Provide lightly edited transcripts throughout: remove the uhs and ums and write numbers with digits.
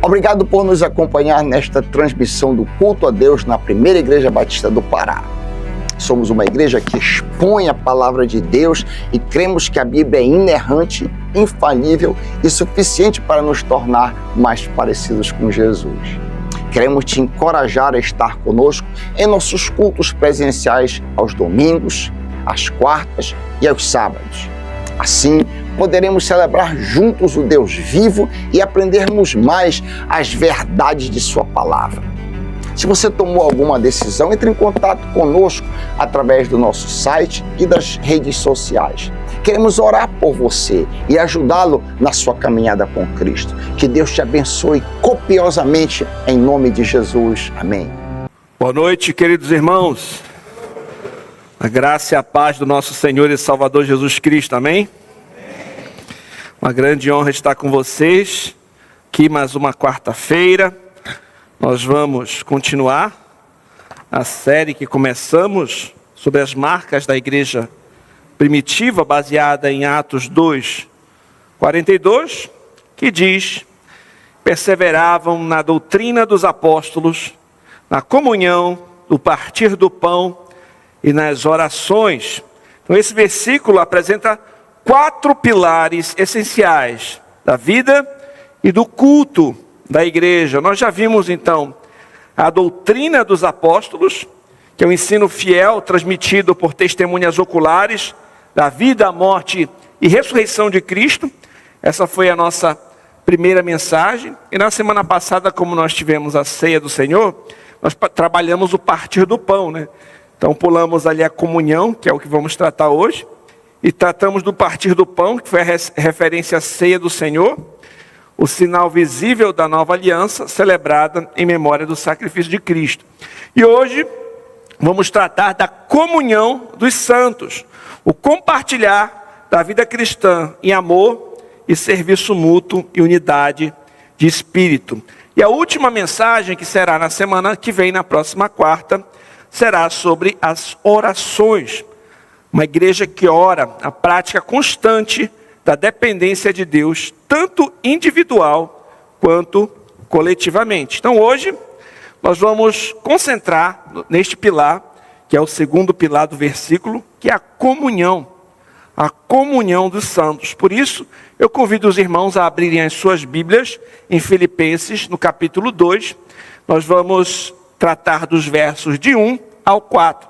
Obrigado por nos acompanhar nesta transmissão do culto a Deus na Primeira Igreja Batista do Pará. Somos uma igreja que expõe a palavra de Deus e cremos que a Bíblia é inerrante, infalível e suficiente para nos tornar mais parecidos com Jesus. Queremos te encorajar a estar conosco em nossos cultos presenciais aos domingos, às quartas e aos sábados. Assim, poderemos celebrar juntos o Deus vivo e aprendermos mais as verdades de sua palavra. Se você tomou alguma decisão, entre em contato conosco através do nosso site e das redes sociais. Queremos orar por você e ajudá-lo na sua caminhada com Cristo. Que Deus te abençoe copiosamente em nome de Jesus. Amém. Boa noite, queridos irmãos. A graça e a paz do nosso Senhor e Salvador Jesus Cristo, amém? Uma grande honra estar com vocês, aqui mais uma quarta-feira. Nós vamos continuar a série que começamos sobre as marcas da igreja primitiva, baseada em Atos 2:42, que diz: perseveravam na doutrina dos apóstolos, na comunhão, no partir do pão e nas orações. Então esse versículo apresenta 4 pilares essenciais da vida e do culto da igreja. Nós já vimos então a doutrina dos apóstolos, que é o ensino fiel transmitido por testemunhas oculares da vida, a morte e ressurreição de Cristo. Essa foi a nossa primeira mensagem. E na semana passada, como nós tivemos a ceia do Senhor, nós trabalhamos o partir do pão, né? Então pulamos ali a comunhão, que é o que vamos tratar hoje, e tratamos do partir do pão, que foi a referência à ceia do Senhor, o sinal visível da nova aliança, celebrada em memória do sacrifício de Cristo. E hoje vamos tratar da comunhão dos santos, o compartilhar da vida cristã em amor e serviço mútuo e unidade de espírito. E a última mensagem, que será na semana que vem, na próxima quarta, será sobre as orações. Uma igreja que ora, a prática constante da dependência de Deus, tanto individual quanto coletivamente. Então hoje nós vamos concentrar neste pilar, que é o segundo pilar do versículo, que é a comunhão dos santos. Por isso, eu convido os irmãos a abrirem as suas Bíblias em Filipenses, no capítulo 2. Nós vamos tratar dos versos de 1 ao 4,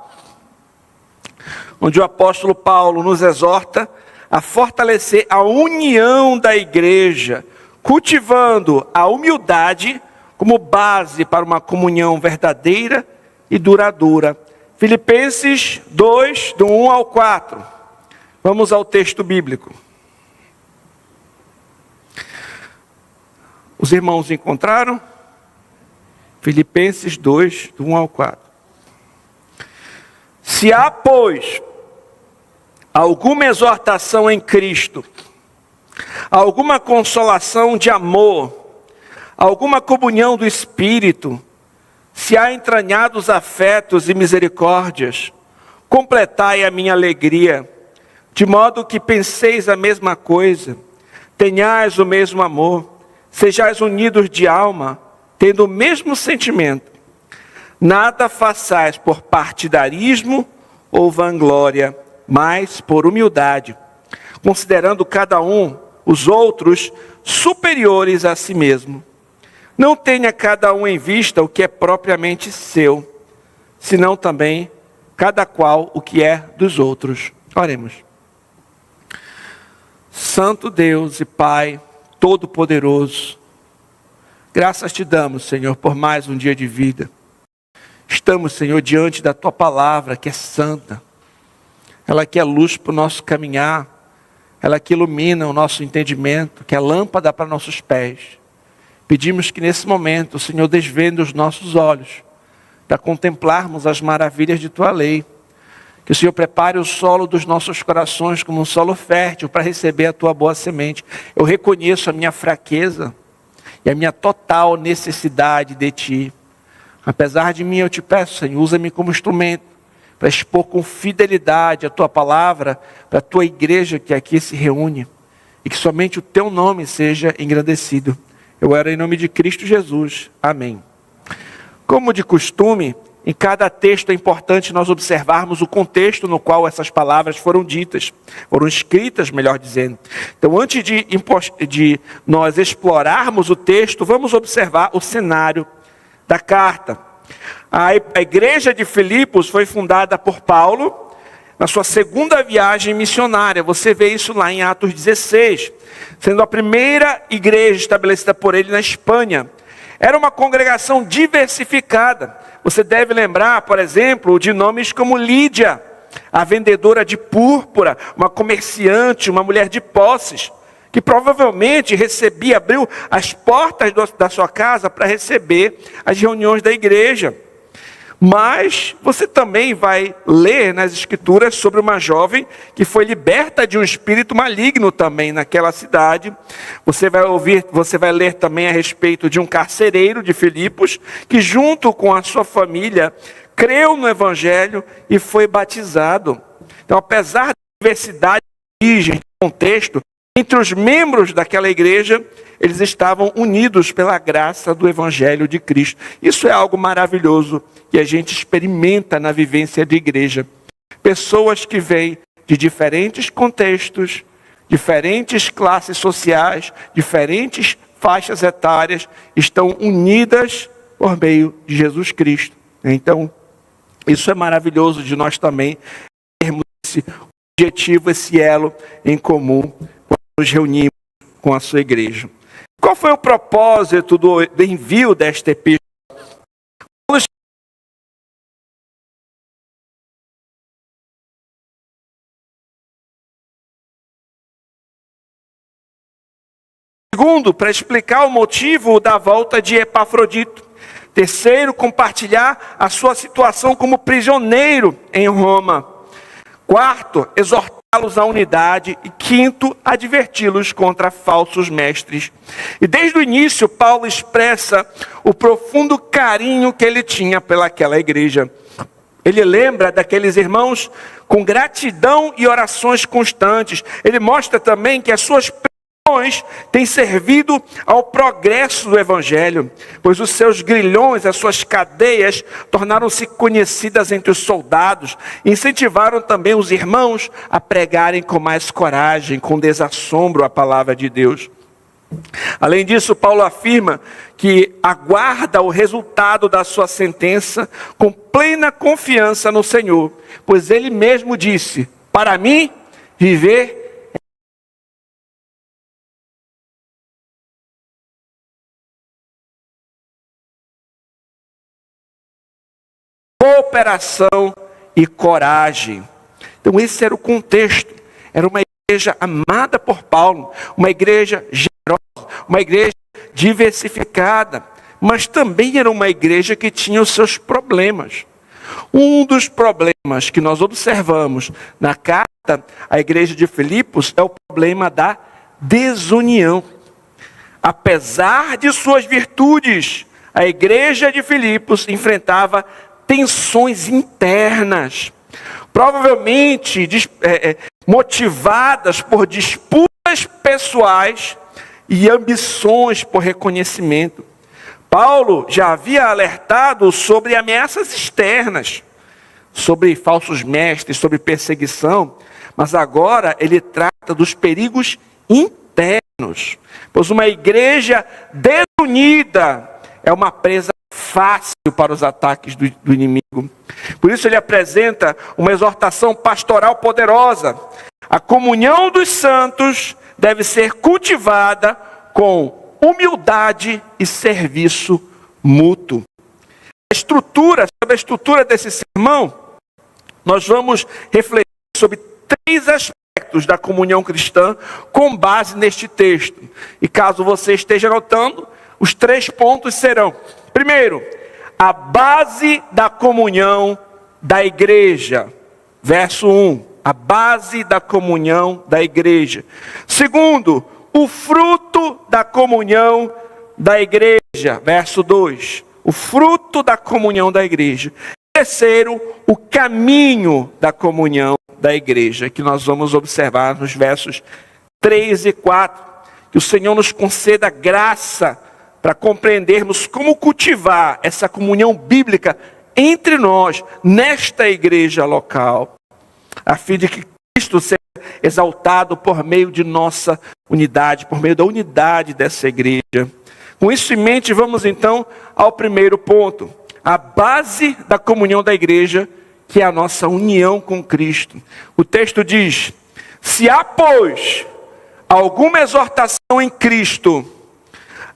onde o apóstolo Paulo nos exorta a fortalecer a união da igreja, cultivando a humildade como base para uma comunhão verdadeira e duradoura. Filipenses 2, do 1 ao 4. Vamos ao texto bíblico. Os irmãos encontraram? Filipenses 2, do 1 ao 4. Se há, pois, alguma exortação em Cristo, alguma consolação de amor, alguma comunhão do Espírito, se há entranhados afetos e misericórdias, completai a minha alegria, de modo que penseis a mesma coisa, tenhais o mesmo amor, sejais unidos de alma, tendo o mesmo sentimento. Nada façais por partidarismo ou vanglória, mas por humildade, considerando cada um os outros superiores a si mesmo. Não tenha cada um em vista o que é propriamente seu, senão também cada qual o que é dos outros. Oremos. Santo Deus e Pai Todo-Poderoso, graças te damos, Senhor, por mais um dia de vida. Estamos, Senhor, diante da Tua palavra, que é santa. Ela que é luz para o nosso caminhar. Ela que ilumina o nosso entendimento, que é lâmpada para nossos pés. Pedimos que nesse momento o Senhor desvende os nossos olhos, para contemplarmos as maravilhas de Tua lei. Que o Senhor prepare o solo dos nossos corações como um solo fértil para receber a Tua boa semente. Eu reconheço a minha fraqueza e a minha total necessidade de Ti. Apesar de mim, eu te peço, Senhor, usa-me como instrumento para expor com fidelidade a Tua palavra para a Tua igreja que aqui se reúne. E que somente o Teu nome seja engrandecido. Eu oro em nome de Cristo Jesus. Amém. Como de costume, em cada texto é importante nós observarmos o contexto no qual essas palavras foram ditas, foram escritas, melhor dizendo. Então, antes de nós explorarmos o texto, vamos observar o cenário da carta. A igreja de Filipos foi fundada por Paulo na sua segunda viagem missionária. Você vê isso lá em Atos 16, sendo a primeira igreja estabelecida por ele na Espanha. Era uma congregação diversificada. Você deve lembrar, por exemplo, de nomes como Lídia, a vendedora de púrpura, uma comerciante, uma mulher de posses, que provavelmente abriu as portas da sua casa para receber as reuniões da igreja. Mas você também vai ler nas escrituras sobre uma jovem que foi liberta de um espírito maligno também naquela cidade. Você vai ler também a respeito de um carcereiro de Filipos, que junto com a sua família creu no evangelho e foi batizado. Então, apesar da diversidade de origem, de contexto, entre os membros daquela igreja, eles estavam unidos pela graça do evangelho de Cristo. Isso é algo maravilhoso que a gente experimenta na vivência de igreja. Pessoas que vêm de diferentes contextos, diferentes classes sociais, diferentes faixas etárias, estão unidas por meio de Jesus Cristo. Então, isso é maravilhoso de nós também termos esse objetivo, esse elo em comum, quando nos reunimos com a sua igreja. Qual foi o propósito do envio desta epístola? Segundo, para explicar o motivo da volta de Epafrodito. Terceiro, compartilhar a sua situação como prisioneiro em Roma. Quarto, exortá-los à unidade. E quinto, adverti-los contra falsos mestres. E desde o início, Paulo expressa o profundo carinho que ele tinha pelaquela igreja. Ele lembra daqueles irmãos com gratidão e orações constantes. Ele mostra também que as suas têm servido ao progresso do evangelho, pois os seus grilhões, as suas cadeias, tornaram-se conhecidas entre os soldados, e incentivaram também os irmãos a pregarem com mais coragem, com desassombro a palavra de Deus. Além disso, Paulo afirma que aguarda o resultado da sua sentença com plena confiança no Senhor, pois ele mesmo disse: para mim, viver cooperação e coragem. Então esse era o contexto. Era uma igreja amada por Paulo, uma igreja generosa, uma igreja diversificada, mas também era uma igreja que tinha os seus problemas. Um dos problemas que nós observamos na carta à igreja de Filipos é o problema da desunião. Apesar de suas virtudes, a igreja de Filipos enfrentava tensões internas, provavelmente motivadas por disputas pessoais e ambições por reconhecimento. Paulo já havia alertado sobre ameaças externas, sobre falsos mestres, sobre perseguição, mas agora ele trata dos perigos internos, pois uma igreja desunida é uma presa fácil para os ataques do inimigo. Por isso ele apresenta uma exortação pastoral poderosa. A comunhão dos santos deve ser cultivada com humildade e serviço mútuo. Sobre a estrutura desse sermão, nós vamos refletir sobre 3 aspectos da comunhão cristã com base neste texto. E caso você esteja anotando, os 3 pontos serão: primeiro, a base da comunhão da igreja. Verso 1, a base da comunhão da igreja. Segundo, o fruto da comunhão da igreja. Verso 2, o fruto da comunhão da igreja. Terceiro, o caminho da comunhão da igreja, que nós vamos observar nos versos 3 e 4. Que o Senhor nos conceda graça para compreendermos como cultivar essa comunhão bíblica entre nós, nesta igreja local, a fim de que Cristo seja exaltado por meio de nossa unidade, por meio da unidade dessa igreja. Com isso em mente, vamos então ao primeiro ponto, a base da comunhão da igreja, que é a nossa união com Cristo. O texto diz: se há, pois, alguma exortação em Cristo,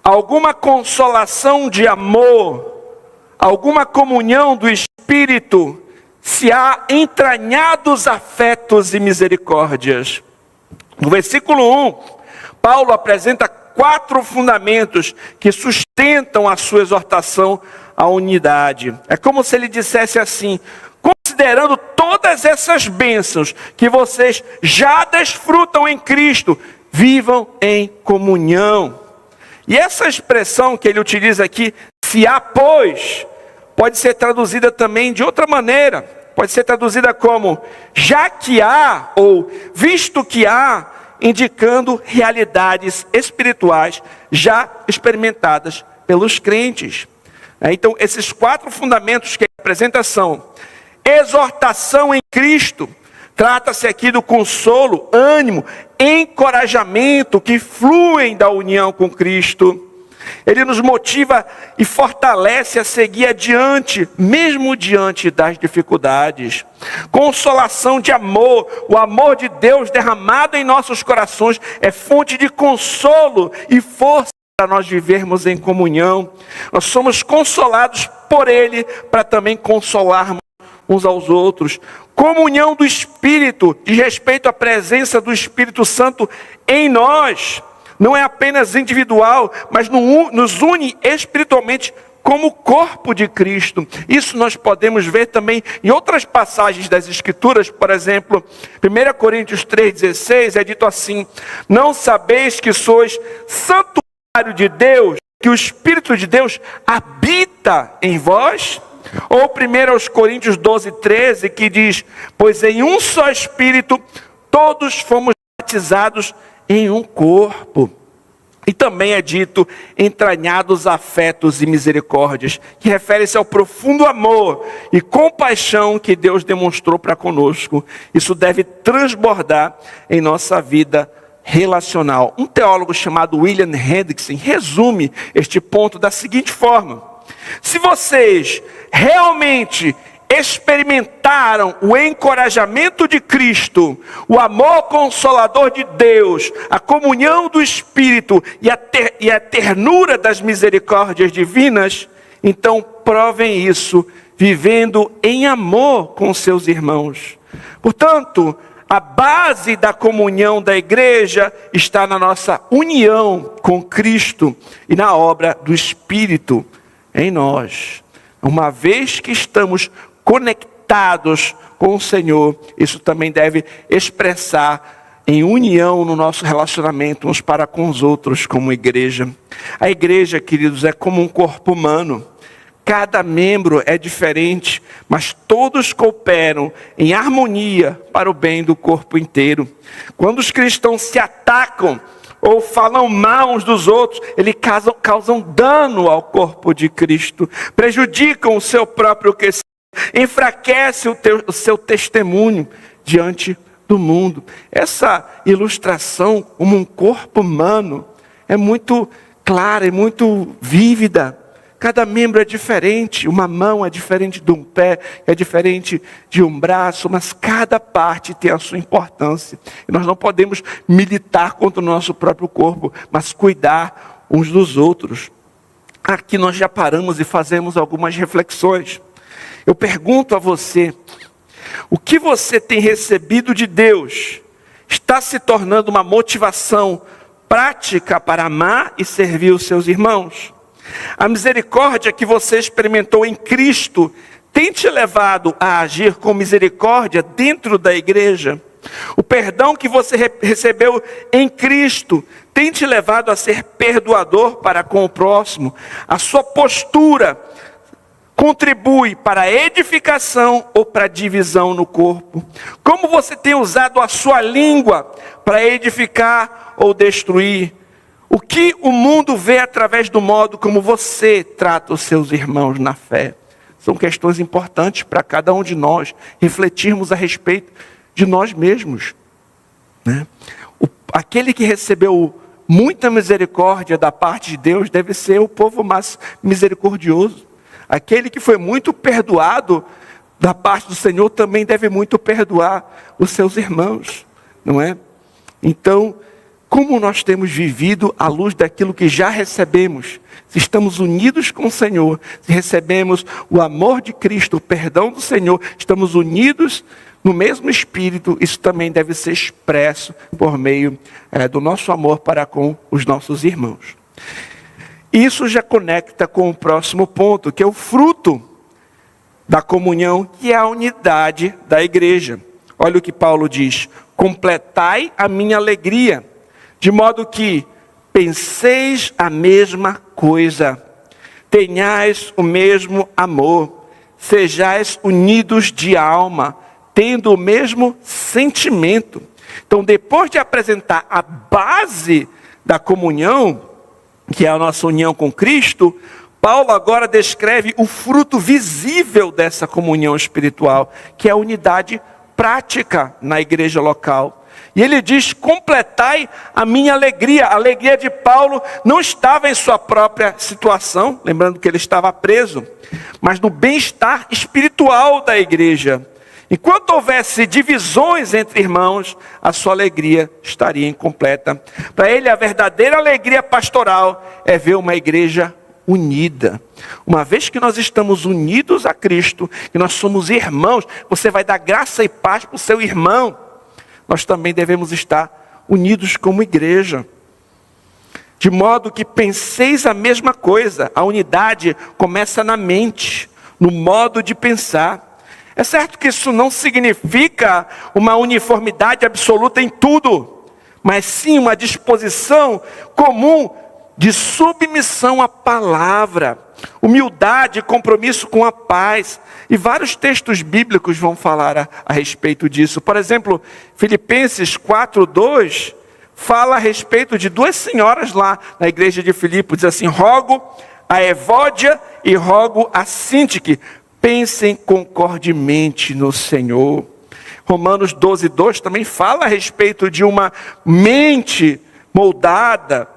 alguma consolação de amor, alguma comunhão do Espírito, se há entranhados afetos e misericórdias. No versículo 1, Paulo apresenta 4 fundamentos que sustentam a sua exortação à unidade. É como se ele dissesse assim: considerando todas essas bênçãos que vocês já desfrutam em Cristo, vivam em comunhão. E essa expressão que ele utiliza aqui, se há, pois, pode ser traduzida também de outra maneira. Pode ser traduzida como já que há, ou visto que há, indicando realidades espirituais já experimentadas pelos crentes. Então, esses 4 fundamentos que ele apresenta são: exortação em Cristo. Trata-se aqui do consolo, ânimo, encorajamento que fluem da união com Cristo. Ele nos motiva e fortalece a seguir adiante, mesmo diante das dificuldades. Consolação de amor, o amor de Deus derramado em nossos corações é fonte de consolo e força para nós vivermos em comunhão. Nós somos consolados por Ele para também consolarmos uns aos outros. Comunhão do Espírito, de respeito à presença do Espírito Santo em nós. Não é apenas individual, mas nos une espiritualmente como corpo de Cristo. Isso nós podemos ver também em outras passagens das Escrituras. Por exemplo, 1 Coríntios 3,16 é dito assim: não sabeis que sois santuário de Deus, que o Espírito de Deus habita em vós? Ou 1 Coríntios 12,13, que diz: pois em um só Espírito todos fomos batizados em um corpo. E também é dito entranhados afetos e misericórdias, que refere-se ao profundo amor e compaixão que Deus demonstrou para conosco. Isso deve transbordar em nossa vida relacional. Um teólogo chamado William Hendrickson resume este ponto da seguinte forma: se vocês realmente experimentaram o encorajamento de Cristo, o amor consolador de Deus, a comunhão do Espírito e a ternura das misericórdias divinas, então provem isso vivendo em amor com seus irmãos. Portanto, a base da comunhão da igreja está na nossa união com Cristo e na obra do Espírito em nós. Uma vez que estamos conectados com o Senhor, isso também deve expressar em união no nosso relacionamento uns para com os outros como igreja. A igreja, queridos, é como um corpo humano. Cada membro é diferente, mas todos cooperam em harmonia para o bem do corpo inteiro. Quando os cristãos se atacam ou falam mal uns dos outros, eles causam dano ao corpo de Cristo, prejudicam o seu próprio crescimento, enfraquece o seu testemunho diante do mundo. Essa ilustração como um corpo humano é muito clara, é muito vívida. Cada membro é diferente, uma mão é diferente de um pé, é diferente de um braço, mas cada parte tem a sua importância. E nós não podemos militar contra o nosso próprio corpo, mas cuidar uns dos outros. Aqui nós já paramos e fazemos algumas reflexões. Eu pergunto a você: o que você tem recebido de Deus está se tornando uma motivação prática para amar e servir os seus irmãos? A misericórdia que você experimentou em Cristo tem te levado a agir com misericórdia dentro da igreja? O perdão que você recebeu em Cristo tem te levado a ser perdoador para com o próximo? A sua postura contribui para a edificação ou para a divisão no corpo? Como você tem usado a sua língua para edificar ou destruir? O que o mundo vê através do modo como você trata os seus irmãos na fé? São questões importantes para cada um de nós refletirmos a respeito de nós mesmos, né? Aquele que recebeu muita misericórdia da parte de Deus deve ser o povo mais misericordioso. Aquele que foi muito perdoado da parte do Senhor também deve muito perdoar os seus irmãos, não é? Então, como nós temos vivido à luz daquilo que já recebemos? Se estamos unidos com o Senhor, se recebemos o amor de Cristo, o perdão do Senhor, estamos unidos no mesmo Espírito, isso também deve ser expresso por meio do nosso amor para com os nossos irmãos. Isso já conecta com o próximo ponto, que é o fruto da comunhão, que é a unidade da igreja. Olha o que Paulo diz: completai a minha alegria, de modo que penseis a mesma coisa, tenhais o mesmo amor, sejais unidos de alma, tendo o mesmo sentimento. Então, depois de apresentar a base da comunhão, que é a nossa união com Cristo, Paulo agora descreve o fruto visível dessa comunhão espiritual, que é a unidade prática na igreja local. E ele diz: completai a minha alegria. A alegria de Paulo não estava em sua própria situação, lembrando que ele estava preso, mas no bem-estar espiritual da igreja. Enquanto houvesse divisões entre irmãos, a sua alegria estaria incompleta. Para ele, a verdadeira alegria pastoral é ver uma igreja unida. Uma vez que nós estamos unidos a Cristo, que nós somos irmãos, você vai dar graça e paz para o seu irmão. Nós também devemos estar unidos como igreja. De modo que penseis a mesma coisa. A unidade começa na mente, no modo de pensar. É certo que isso não significa uma uniformidade absoluta em tudo, mas sim uma disposição comum de submissão à palavra, humildade e compromisso com a paz. E vários textos bíblicos vão falar a respeito disso. Por exemplo, Filipenses 4:2 fala a respeito de duas senhoras lá na igreja de Filipe. Diz assim: rogo a Evódia e rogo a Sintique, pensem concordemente no Senhor. Romanos 12:2 também fala a respeito de uma mente moldada,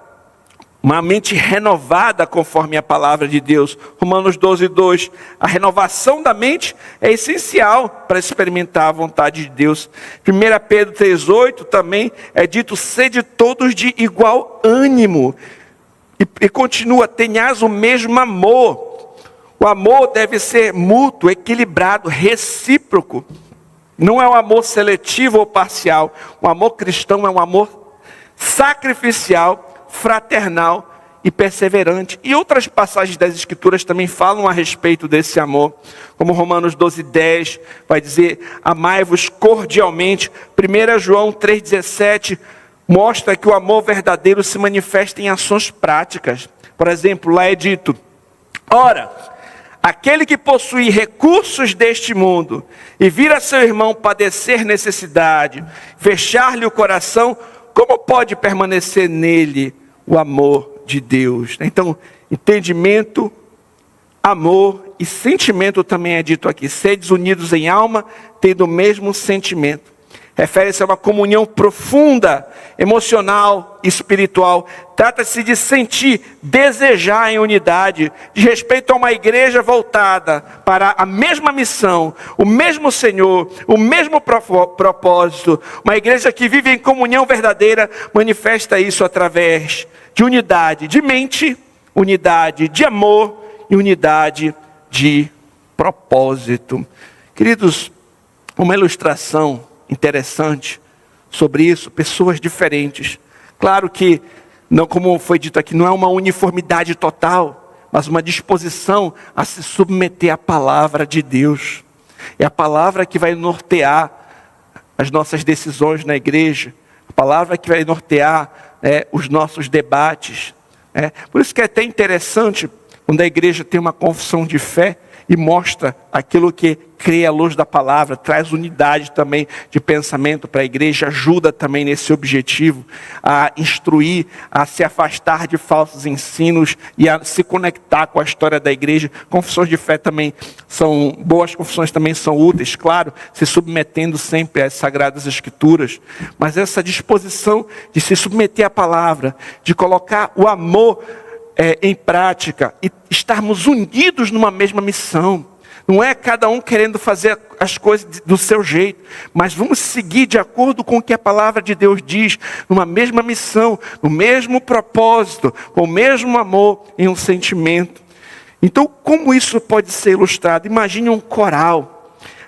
uma mente renovada conforme a palavra de Deus. Romanos 12:2, a renovação da mente é essencial para experimentar a vontade de Deus. 1 Pedro 3:8 também é dito: sede todos de igual ânimo. E continua: tenhais o mesmo amor. O amor deve ser mútuo, equilibrado, recíproco. Não é um amor seletivo ou parcial. O amor cristão é um amor sacrificial, fraternal e perseverante. E outras passagens das Escrituras também falam a respeito desse amor. Como Romanos 12:10 vai dizer: amai-vos cordialmente. 1 João 3:17 mostra que o amor verdadeiro se manifesta em ações práticas. Por exemplo, lá é dito: ora, aquele que possui recursos deste mundo e vir a seu irmão padecer necessidade, fechar-lhe o coração, como pode permanecer nele o amor de Deus? Então, entendimento, amor e sentimento também é dito aqui. Sedes unidos em alma, tendo o mesmo sentimento. Refere-se a uma comunhão profunda, emocional e espiritual. Trata-se de sentir, desejar em unidade, de respeito a uma igreja voltada para a mesma missão, o mesmo Senhor, o mesmo propósito. Uma igreja que vive em comunhão verdadeira manifesta isso através de unidade de mente, unidade de amor e unidade de propósito. Queridos, uma ilustração interessante sobre isso: pessoas diferentes. Claro que, não, como foi dito aqui, não é uma uniformidade total, mas uma disposição a se submeter à palavra de Deus. É a palavra que vai nortear as nossas decisões na igreja, a palavra que vai nortear os nossos debates. Por isso que é até interessante, quando a igreja tem uma confissão de fé, e mostra aquilo que crê à luz da palavra, traz unidade também de pensamento para a igreja, ajuda também nesse objetivo, a instruir, a se afastar de falsos ensinos e a se conectar com a história da igreja. Confissões de fé também são boas, confissões também são úteis, claro, se submetendo sempre às Sagradas Escrituras, mas essa disposição de se submeter à palavra, de colocar o amor em prática e estarmos unidos numa mesma missão. Não é cada um querendo fazer as coisas do seu jeito, mas vamos seguir de acordo com o que a palavra de Deus diz, numa mesma missão, no mesmo propósito, com o mesmo amor e um sentimento. Então, como isso pode ser ilustrado? Imagine um coral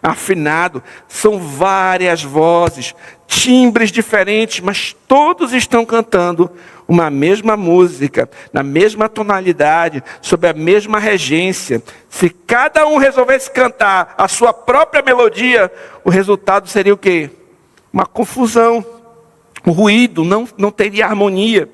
afinado, são várias vozes, timbres diferentes, mas todos estão cantando uma mesma música, na mesma tonalidade, sob a mesma regência. Se cada um resolvesse cantar a sua própria melodia, o resultado seria o quê? Uma confusão, um ruído, não teria harmonia.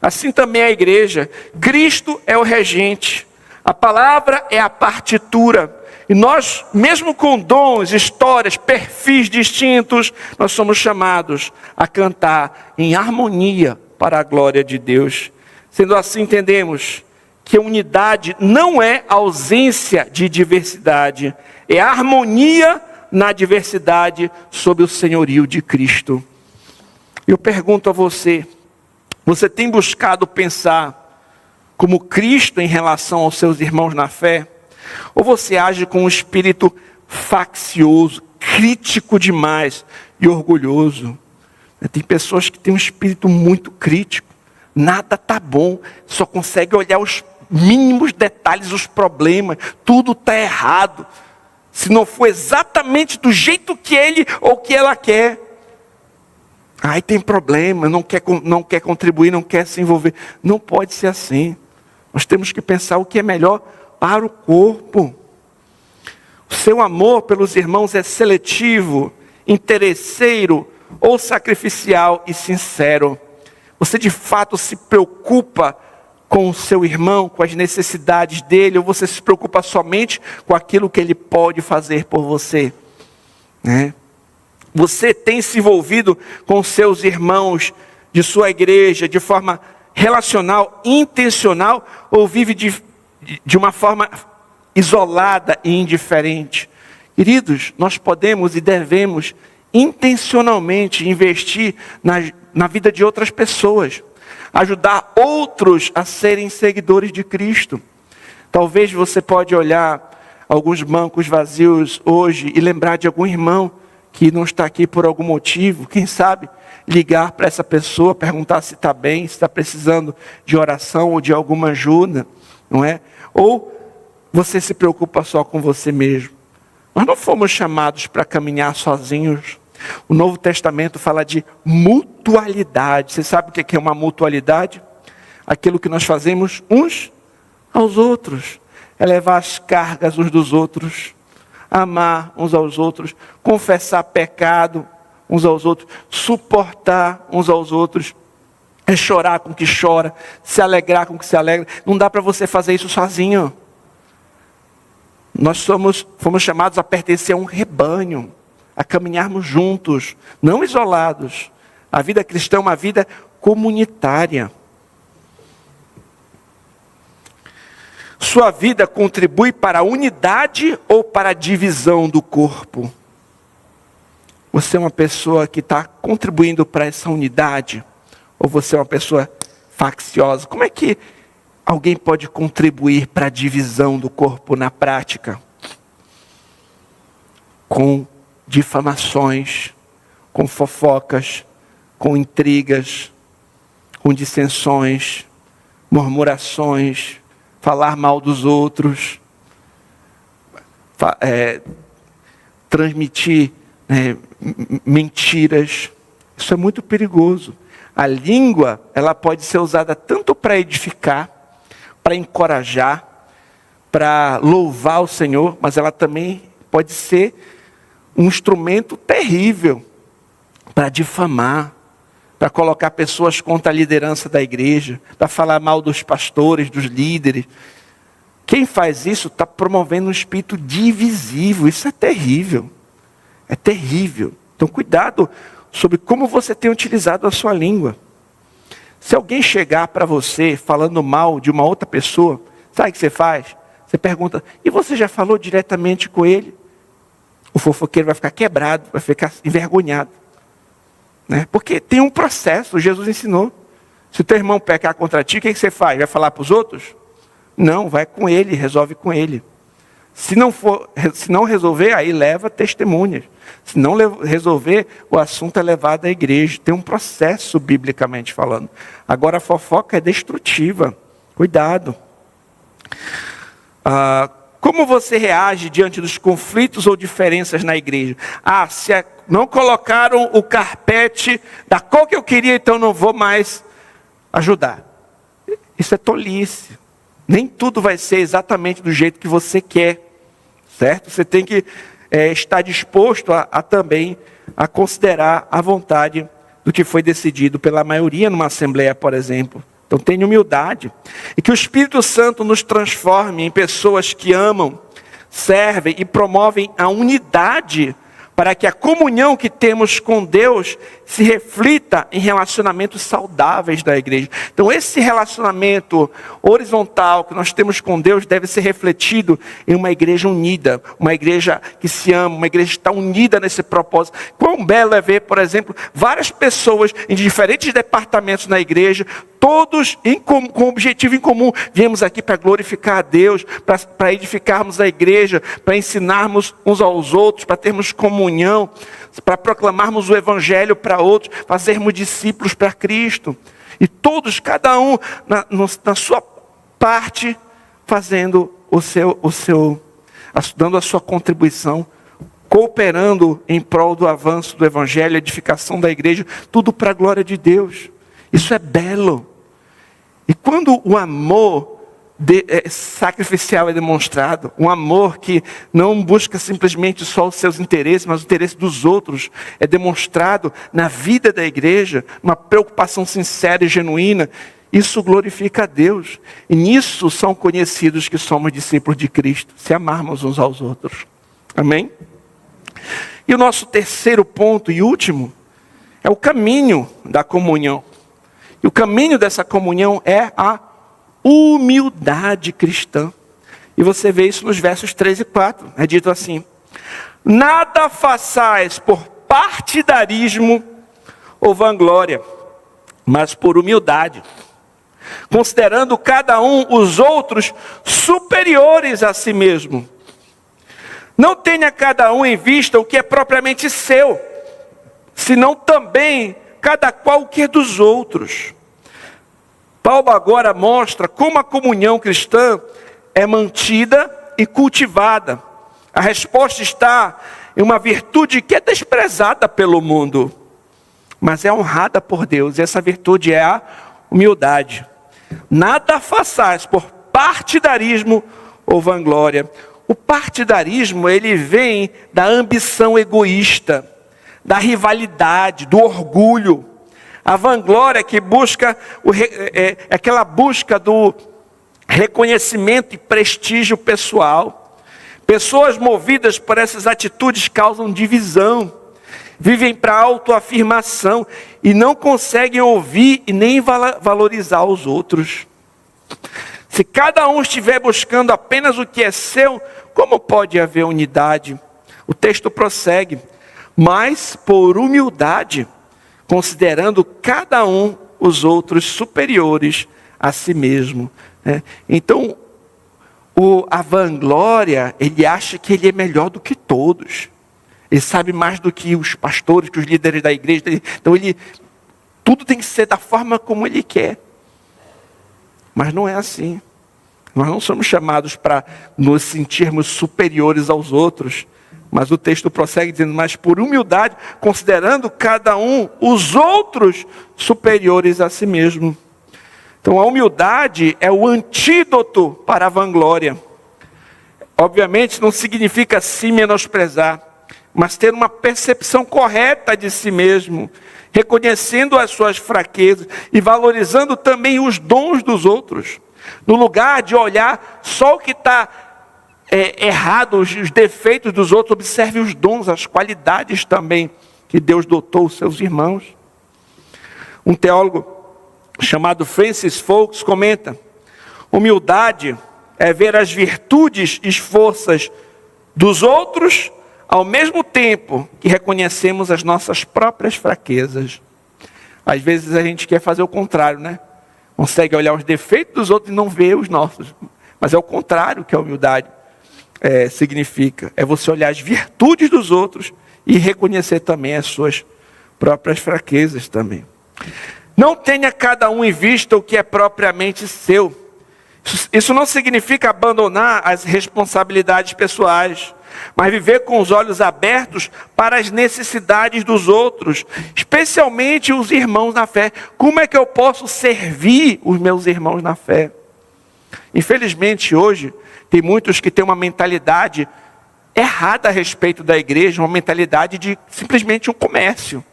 Assim também a igreja. Cristo é o regente, a palavra é a partitura. E nós, mesmo com dons, histórias, perfis distintos, nós somos chamados a cantar em harmonia para a glória de Deus. Sendo assim, entendemos que a unidade não é ausência de diversidade, é harmonia na diversidade sob o senhorio de Cristo. Eu pergunto a você, você tem buscado pensar como Cristo em relação aos seus irmãos na fé? Ou você age com um espírito faccioso, crítico demais e orgulhoso? Tem pessoas que têm um espírito muito crítico. Nada está bom, só consegue olhar os mínimos detalhes, os problemas. Tudo está errado. Se não for exatamente do jeito que ele ou que ela quer. Aí tem problema, não quer contribuir, não quer se envolver. Não pode ser assim. Nós temos que pensar o que é melhor para o corpo. O seu amor pelos irmãos é seletivo, interesseiro ou sacrificial e sincero. Você de fato se preocupa com o seu irmão, com as necessidades dele, ou você se preocupa somente com aquilo que ele pode fazer por você? Você tem se envolvido com seus irmãos de sua igreja de forma relacional, intencional, ou vive de uma forma isolada e indiferente? Queridos, nós podemos e devemos intencionalmente investir na vida de outras pessoas, ajudar outros a serem seguidores de Cristo. Talvez você pode olhar alguns bancos vazios hoje e lembrar de algum irmão que não está aqui por algum motivo. Quem sabe ligar para essa pessoa, perguntar se está bem, se está precisando de oração ou de alguma ajuda, não é? Ou você se preocupa só com você mesmo. Nós não fomos chamados para caminhar sozinhos. O Novo Testamento fala de mutualidade. Você sabe o que é uma mutualidade? Aquilo que nós fazemos uns aos outros. É levar as cargas uns dos outros, amar uns aos outros, confessar pecado uns aos outros, suportar uns aos outros, é chorar com o que chora, se alegrar com o que se alegra. Não dá para você fazer isso sozinho. Nós fomos chamados a pertencer a um rebanho, a caminharmos juntos, não isolados. A vida cristã é uma vida comunitária. Sua vida contribui para a unidade ou para a divisão do corpo? Você é uma pessoa que está contribuindo para essa unidade? Ou você é uma pessoa facciosa? Como é que alguém pode contribuir para a divisão do corpo na prática? Com difamações, com fofocas, com intrigas, com dissensões, murmurações, falar mal dos outros, transmitir mentiras. Isso é muito perigoso. A língua, ela pode ser usada tanto para edificar, para encorajar, para louvar o Senhor, mas ela também pode ser um instrumento terrível para difamar, para colocar pessoas contra a liderança da igreja, para falar mal dos pastores, dos líderes. quem faz isso está promovendo um espírito divisivo. Isso é terrível. É terrível. Então cuidado sobre como você tem utilizado a sua língua. Se alguém chegar para você falando mal de uma outra pessoa, sabe o que você faz? Você pergunta, e você já falou diretamente com ele? O fofoqueiro vai ficar quebrado, vai ficar envergonhado. Né? Porque tem um processo, Jesus ensinou. Se o teu irmão pecar contra ti, o que você faz? Vai falar para os outros? Não, vai com ele, resolve com ele. Se não resolver, aí leva testemunhas. Se não resolver, o assunto é levado à igreja. Tem um processo, biblicamente falando. Agora a fofoca é destrutiva. Cuidado. Como você reage diante dos conflitos ou diferenças na igreja? Se não colocaram o carpete da cor que eu queria, então não vou mais ajudar. Isso é tolice. Nem tudo vai ser exatamente do jeito que você quer. Certo? Você tem que estar disposto a também a considerar a vontade do que foi decidido pela maioria numa assembleia, por exemplo. Então tenha humildade. E que o Espírito Santo nos transforme em pessoas que amam, servem e promovem a unidade, para que a comunhão que temos com Deus se reflita em relacionamentos saudáveis da igreja. Então esse relacionamento horizontal que nós temos com Deus deve ser refletido em uma igreja unida, uma igreja que se ama, uma igreja que está unida nesse propósito. Quão belo é ver, por exemplo, várias pessoas em diferentes departamentos na igreja, todos com um objetivo em comum. Viemos aqui para glorificar a Deus, para edificarmos a igreja, para ensinarmos uns aos outros, para termos comunhão, para proclamarmos o evangelho para outros, fazermos discípulos para Cristo. E todos, cada um na sua parte, fazendo dando a sua contribuição, cooperando em prol do avanço do evangelho, edificação da igreja, tudo para a glória de Deus. Isso é belo. E quando o amor sacrificial é demonstrado, um amor que não busca simplesmente só os seus interesses, mas o interesse dos outros, é demonstrado na vida da igreja, uma preocupação sincera e genuína, isso glorifica a Deus. E nisso são conhecidos que somos discípulos de Cristo, se amarmos uns aos outros. Amém? E o nosso terceiro ponto e último é o caminho da comunhão. E o caminho dessa comunhão é a humildade cristã. E você vê isso nos versos 3 e 4. É dito assim: nada façais por partidarismo ou vanglória, mas por humildade, considerando cada um os outros superiores a si mesmo. Não tenha cada um em vista o que é propriamente seu, senão também cada qual o que é dos outros. Paulo agora mostra como a comunhão cristã é mantida e cultivada. A resposta está em uma virtude que é desprezada pelo mundo, mas é honrada por Deus. E essa virtude é a humildade. Nada façais por partidarismo ou vanglória. O partidarismo, ele vem da ambição egoísta, da rivalidade, do orgulho. A vanglória que busca, aquela busca do reconhecimento e prestígio pessoal. Pessoas movidas por essas atitudes causam divisão, vivem para autoafirmação e não conseguem ouvir e nem valorizar os outros. Se cada um estiver buscando apenas o que é seu, como pode haver unidade? O texto prossegue: mas por humildade, considerando cada um os outros superiores a si mesmo. Então, a vanglória, ele acha que ele é melhor do que todos. Ele sabe mais do que os pastores, que os líderes da igreja. Então, tudo tem que ser da forma como ele quer. Mas não é assim. Nós não somos chamados para nos sentirmos superiores aos outros. Mas o texto prossegue dizendo: mas por humildade, considerando cada um os outros superiores a si mesmo. Então a humildade é o antídoto para a vanglória. Obviamente não significa se menosprezar, mas ter uma percepção correta de si mesmo, reconhecendo as suas fraquezas e valorizando também os dons dos outros. No lugar de olhar só o que está errado, os defeitos dos outros, observe os dons, as qualidades também que Deus dotou os seus irmãos. Um teólogo chamado Francis Fox comenta: humildade é ver as virtudes e forças dos outros ao mesmo tempo que reconhecemos as nossas próprias fraquezas. Às vezes a gente quer fazer o contrário, né? Consegue olhar os defeitos dos outros e não ver os nossos. Mas é o contrário que a humildade significa. É você olhar as virtudes dos outros e reconhecer também as suas próprias fraquezas também. Não tenha cada um em vista o que é propriamente seu. Isso não significa abandonar as responsabilidades pessoais, mas viver com os olhos abertos para as necessidades dos outros, especialmente os irmãos na fé. Como é que eu posso servir os meus irmãos na fé? Infelizmente hoje, tem muitos que têm uma mentalidade errada a respeito da igreja, uma mentalidade de simplesmente um comércio.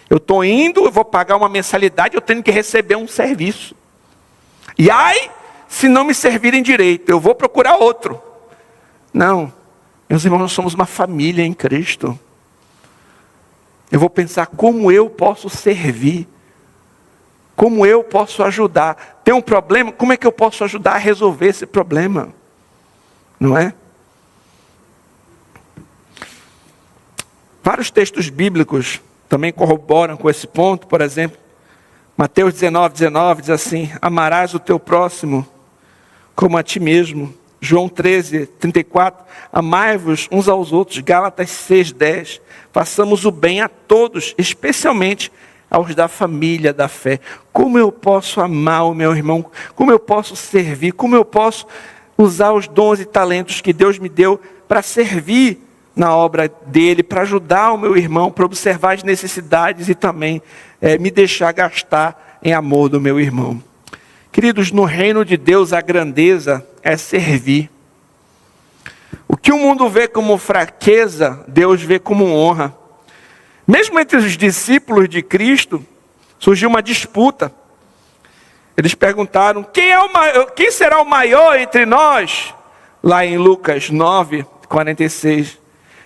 Eu estou indo, eu vou pagar uma mensalidade, eu tenho que receber um serviço. E ai, se não me servirem direito, eu vou procurar outro. Não, meus irmãos, nós somos uma família em Cristo. Eu vou pensar como eu posso servir, como eu posso ajudar. Tem um problema, como é que eu posso ajudar a resolver esse problema? Não é? Vários textos bíblicos também corroboram com esse ponto. Por exemplo, Mateus 19:19 diz assim: amarás o teu próximo como a ti mesmo. João 13:34, amai-vos uns aos outros. Gálatas 6:10, façamos o bem a todos, especialmente aos da família da fé. Como eu posso amar o meu irmão? Como eu posso servir? Como eu posso usar os dons e talentos que Deus me deu para servir na obra dele, para ajudar o meu irmão, para observar as necessidades e também me deixar gastar em amor do meu irmão? Queridos, no reino de Deus a grandeza é servir. O que o mundo vê como fraqueza, Deus vê como honra. Mesmo entre os discípulos de Cristo, surgiu uma disputa. Eles perguntaram: quem será o maior entre nós? Lá em Lucas 9:46.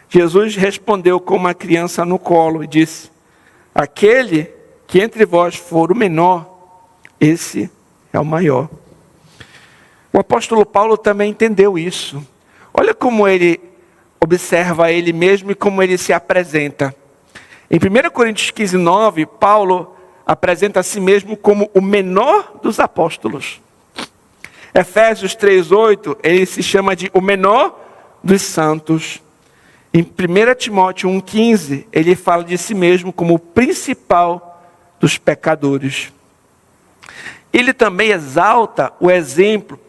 Jesus respondeu com uma criança no colo e disse: aquele que entre vós for o menor, esse é o maior. O apóstolo Paulo também entendeu isso. Olha como ele observa ele mesmo e como ele se apresenta. Em 1 Coríntios 15:9, Paulo apresenta a si mesmo como o menor dos apóstolos. Efésios 3:8, ele se chama de o menor dos santos. Em 1 Timóteo 1:15, ele fala de si mesmo como o principal dos pecadores. Ele também exalta o exemplo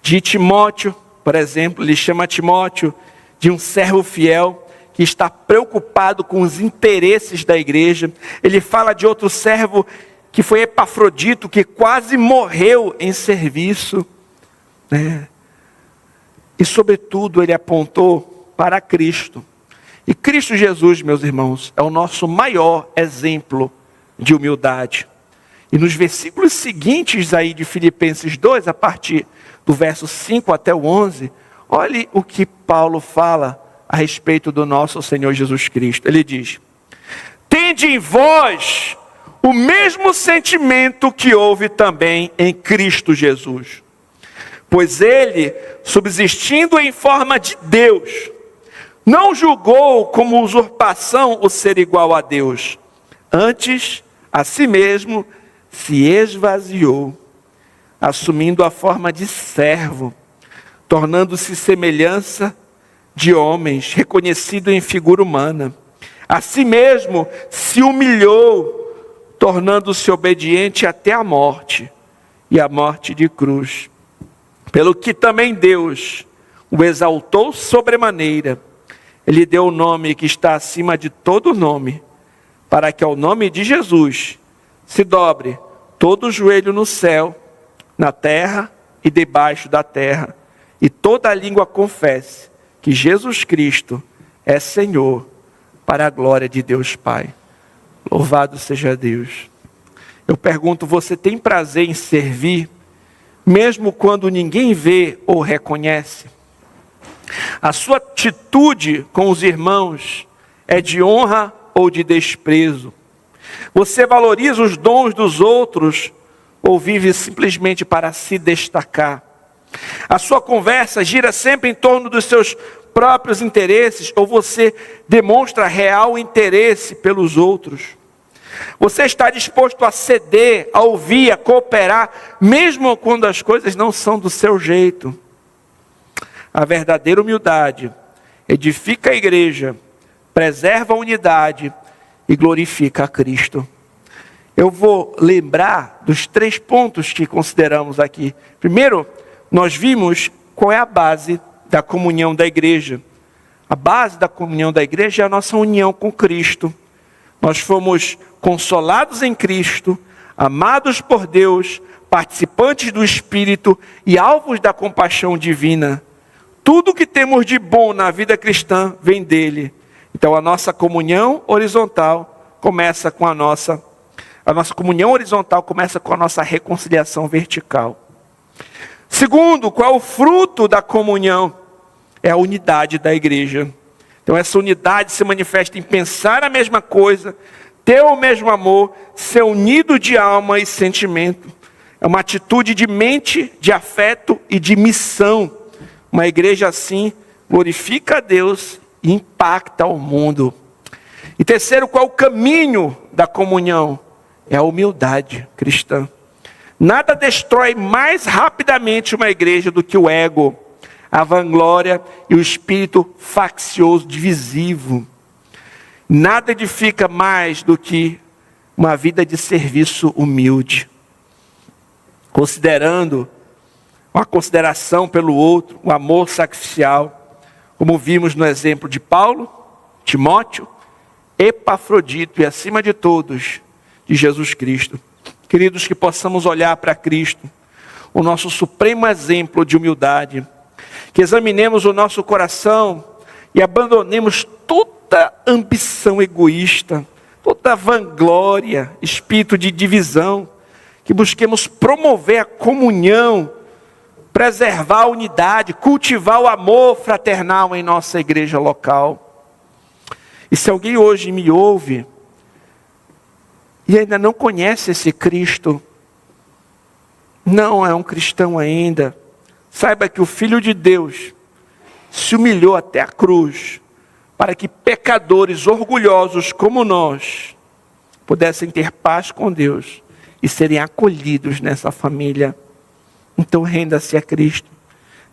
de Timóteo, por exemplo. Ele chama Timóteo de um servo fiel, que está preocupado com os interesses da igreja. Ele fala de outro servo que foi Epafrodito, que quase morreu em serviço. E sobretudo ele apontou para Cristo. E Cristo Jesus, meus irmãos, é o nosso maior exemplo de humildade. E nos versículos seguintes aí de Filipenses 2, a partir do verso 5 até o 11, olhe o que Paulo fala a respeito do nosso Senhor Jesus Cristo. Ele diz: tende em vós o mesmo sentimento que houve também em Cristo Jesus. Pois ele, subsistindo em forma de Deus, não julgou como usurpação o ser igual a Deus. Antes, a si mesmo se esvaziou, assumindo a forma de servo, tornando-se semelhança de homens, reconhecido em figura humana. A si mesmo se humilhou, tornando-se obediente até a morte, e a morte de cruz. Pelo que também Deus o exaltou sobremaneira, ele deu o nome que está acima de todo nome, para que ao nome de Jesus se dobre todo o joelho no céu, na terra e debaixo da terra, e toda a língua confesse que Jesus Cristo é Senhor, para a glória de Deus Pai. Louvado seja Deus. Eu pergunto, você tem prazer em servir mesmo quando ninguém vê ou reconhece. A sua atitude com os irmãos é de honra ou de desprezo? Você valoriza os dons dos outros ou vive simplesmente para se destacar? A sua conversa gira sempre em torno dos seus próprios interesses ou você demonstra real interesse pelos outros? Você está disposto a ceder, a ouvir, a cooperar, mesmo quando as coisas não são do seu jeito? A verdadeira humildade edifica a igreja, preserva a unidade e glorifica a Cristo. Eu vou lembrar dos 3 pontos que consideramos aqui. Primeiro, nós vimos qual é a base da comunhão da igreja. A base da comunhão da igreja é a nossa união com Cristo. Nós fomos consolados em Cristo, amados por Deus, participantes do Espírito e alvos da compaixão divina. Tudo que temos de bom na vida cristã vem dele. Então a nossa comunhão horizontal começa com a nossa comunhão horizontal começa com a nossa reconciliação vertical. Segundo, qual é o fruto da comunhão? É a unidade da igreja. Então essa unidade se manifesta em pensar a mesma coisa, ter o mesmo amor, ser unido de alma e sentimento. É uma atitude de mente, de afeto e de missão. Uma igreja assim glorifica a Deus e impacta o mundo. E terceiro, qual é o caminho da comunhão? É a humildade cristã. Nada destrói mais rapidamente uma igreja do que o ego, a vanglória e o espírito faccioso, divisivo. Nada edifica mais do que uma vida de serviço humilde. Considerando uma consideração pelo outro, um amor sacrificial, como vimos no exemplo de Paulo, Timóteo, Epafrodito e acima de todos, de Jesus Cristo. Queridos, que possamos olhar para Cristo, o nosso supremo exemplo de humildade, que examinemos o nosso coração e abandonemos toda ambição egoísta, toda vanglória, espírito de divisão, que busquemos promover a comunhão, preservar a unidade, cultivar o amor fraternal em nossa igreja local. E se alguém hoje me ouve e ainda não conhece esse Cristo, não é um cristão ainda, saiba que o Filho de Deus se humilhou até a cruz, para que pecadores orgulhosos como nós, pudessem ter paz com Deus e serem acolhidos nessa família. Então renda-se a Cristo,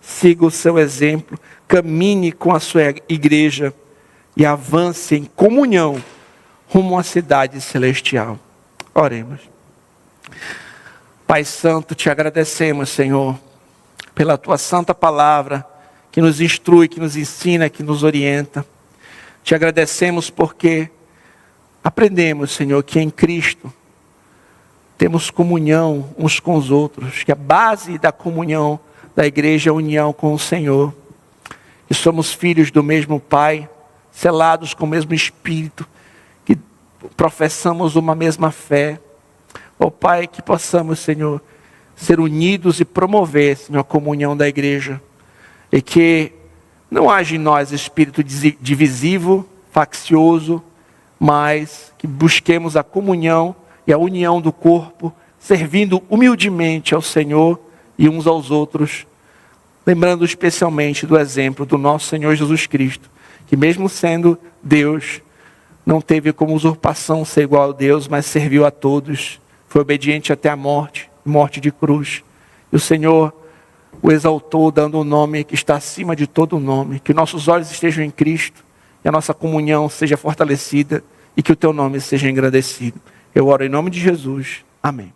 siga o seu exemplo, caminhe com a sua igreja e avance em comunhão rumo à cidade celestial. Oremos. Pai Santo, te agradecemos, Senhor, pela tua santa palavra, que nos instrui, que nos ensina, que nos orienta. Te agradecemos porque aprendemos, Senhor, que em Cristo temos comunhão uns com os outros, que a base da comunhão da igreja é a união com o Senhor. E somos filhos do mesmo Pai, selados com o mesmo Espírito, que professamos uma mesma fé. Ó Pai, que possamos, Senhor, ser unidos e promover, Senhor, a comunhão da igreja. E que não haja em nós espírito divisivo, faccioso, mas que busquemos a comunhão e a união do corpo, servindo humildemente ao Senhor e uns aos outros, lembrando especialmente do exemplo do nosso Senhor Jesus Cristo, que mesmo sendo Deus, não teve como usurpação ser igual a Deus, mas serviu a todos, foi obediente até a morte, morte de cruz. E o Senhor o exaltou, dando um nome que está acima de todo nome, que nossos olhos estejam em Cristo, e a nossa comunhão seja fortalecida, e que o teu nome seja engrandecido. Eu oro em nome de Jesus. Amém.